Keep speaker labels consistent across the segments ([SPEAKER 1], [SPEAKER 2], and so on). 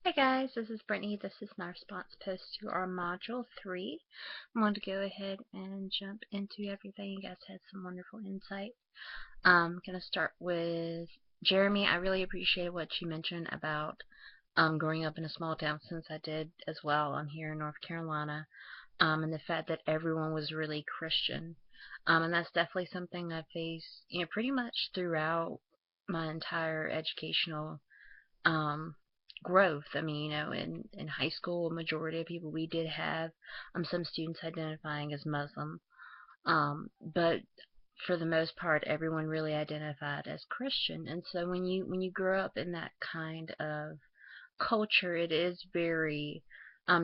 [SPEAKER 1] Hi guys, this is Brittany. This is my response post to our Module 3. I'm going to go ahead and jump into everything. You guys had some wonderful insight. I'm going to start with Jeremy. I really appreciate what you mentioned about growing up in a small town, since I did as well. I'm here in North Carolina, and the fact that everyone was really Christian. And that's definitely something I faced, pretty much throughout my entire educational um, growth. I mean, in high school, a majority of people we did have some students identifying as Muslim, but for the most part, everyone really identified as Christian. And so when you grow up in that kind of culture, it is very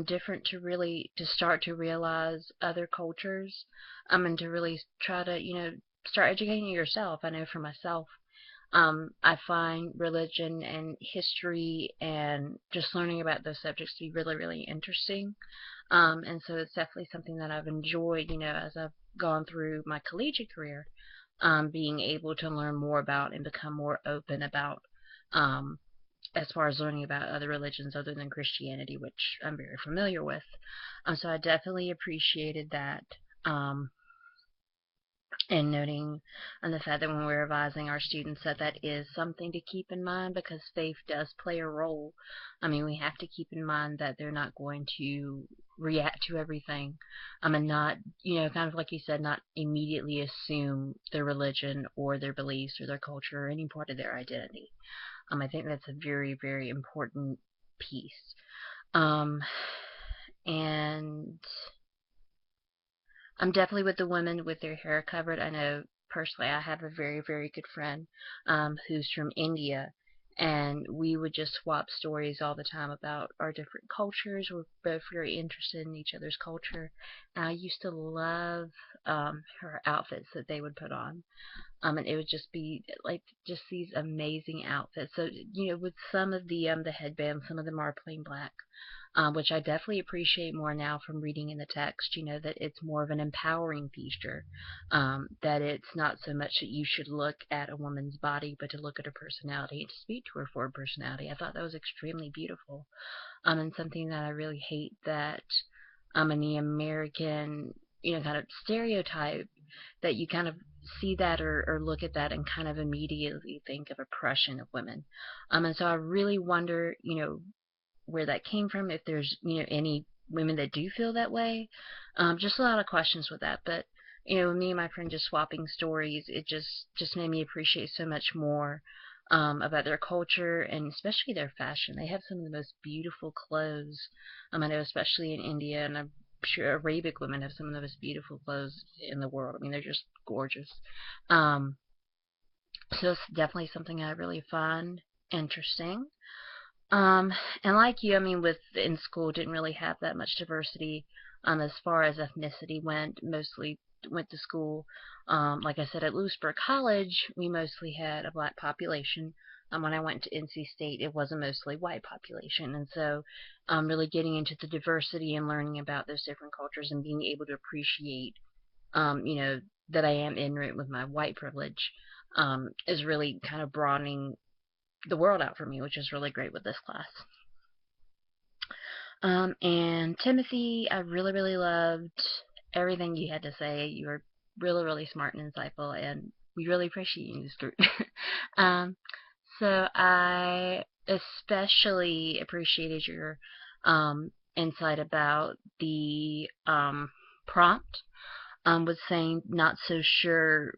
[SPEAKER 1] different to really to start to realize other cultures, and to really try to start educating yourself. I know for myself, I find religion and history and just learning about those subjects to be really, really interesting. And so it's definitely something that I've enjoyed, as I've gone through my collegiate career, being able to learn more about and become more open about, as far as learning about other religions other than Christianity, which I'm very familiar with. So I definitely appreciated that. And noting on the fact that when we're advising our students that is something to keep in mind, because faith does play a role. I mean, we have to keep in mind that they're not going to react to everything, and not, kind of like you said, not immediately assume their religion or their beliefs or their culture or any part of their identity. I think that's a very, very important piece. Um, and I'm definitely with the women with their hair covered. I know personally I have a very, very good friend who's from India, and we would just swap stories all the time about our different cultures. We're both very interested in each other's culture. And I used to love her outfits that they would put on. And it would just be like just these amazing outfits. So, with some of the headbands, some of them are plain black, which I definitely appreciate more now from reading in the text, that it's more of an empowering feature, that it's not so much that you should look at a woman's body, but to look at her personality and to speak to her for her personality. I thought that was extremely beautiful, and something that I really hate that in the American, kind of stereotype, that you kind of see that or look at that and kind of immediately think of oppression of women. And so I really wonder, where that came from, if there's, any women that do feel that way. Just a lot of questions with that. But, me and my friend just swapping stories, it just made me appreciate so much more about their culture and especially their fashion. They have some of the most beautiful clothes. I know especially in India, and I'm sure Arabic women have some of the most beautiful clothes in the world. I mean, they're just gorgeous. Um, so it's definitely something I really find interesting. Um, and like you, I mean, with in school, didn't really have that much diversity as far as ethnicity went. Mostly went to school, like I said, at Lewisburg College, we mostly had a black population. When I went to NC State, it was a mostly white population, and so really getting into the diversity and learning about those different cultures and being able to appreciate, that I am ignorant with my white privilege, is really kind of broadening the world out for me, which is really great with this class. And Timothy, I really, really loved everything you had to say. You were really, really smart and insightful, and we really appreciate you in this group. um, so I especially appreciated your insight about the prompt, with saying not so sure,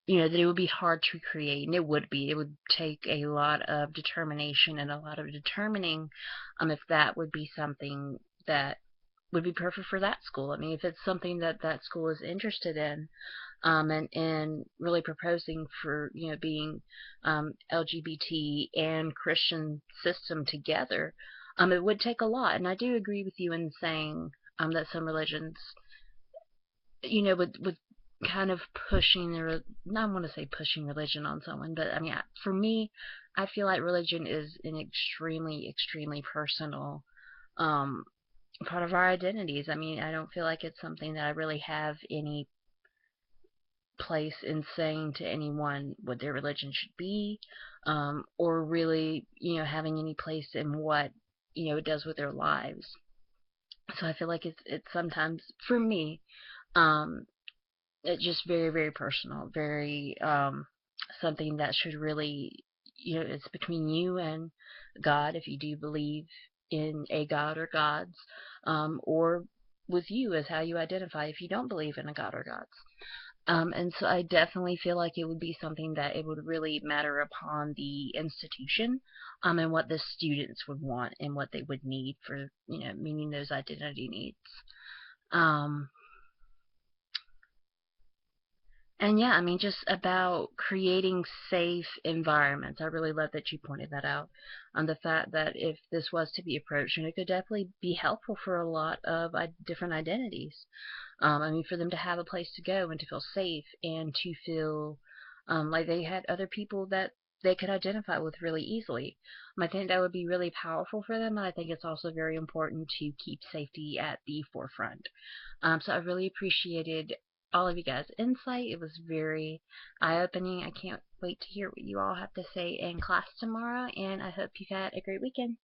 [SPEAKER 1] that it would be hard to create, and it would be. It would take a lot of determination and a lot of determining if that would be something that would be perfect for that school. I mean, if it's something that that school is interested in, and really proposing for, being LGBT and Christian system together, it would take a lot. And I do agree with you in saying that some religions, with kind of pushing their, I want to say pushing religion on someone, but I mean, for me, I feel like religion is an extremely, extremely personal um, part of our identities. I mean, I don't feel like it's something that I really have any place in saying to anyone what their religion should be, or really, having any place in what it does with their lives. So I feel like it's sometimes for me, um, it's just very, very personal, very something that should really, it's between you and God if you do believe in a God or gods, or with you as how you identify if you don't believe in a God or gods. And so I definitely feel like it would be something that it would really matter upon the institution, and what the students would want and what they would need for, meeting those identity needs. Um, And yeah, I mean, just about creating safe environments. I really love that you pointed that out. On the fact that if this was to be approached, and it could definitely be helpful for a lot of different identities. I mean, for them to have a place to go and to feel safe and to feel like they had other people that they could identify with really easily. I think that would be really powerful for them. And I think it's also very important to keep safety at the forefront. So I really appreciated all of you guys' insight. It was very eye-opening. I can't wait to hear what you all have to say in class tomorrow, and I hope you've had a great weekend.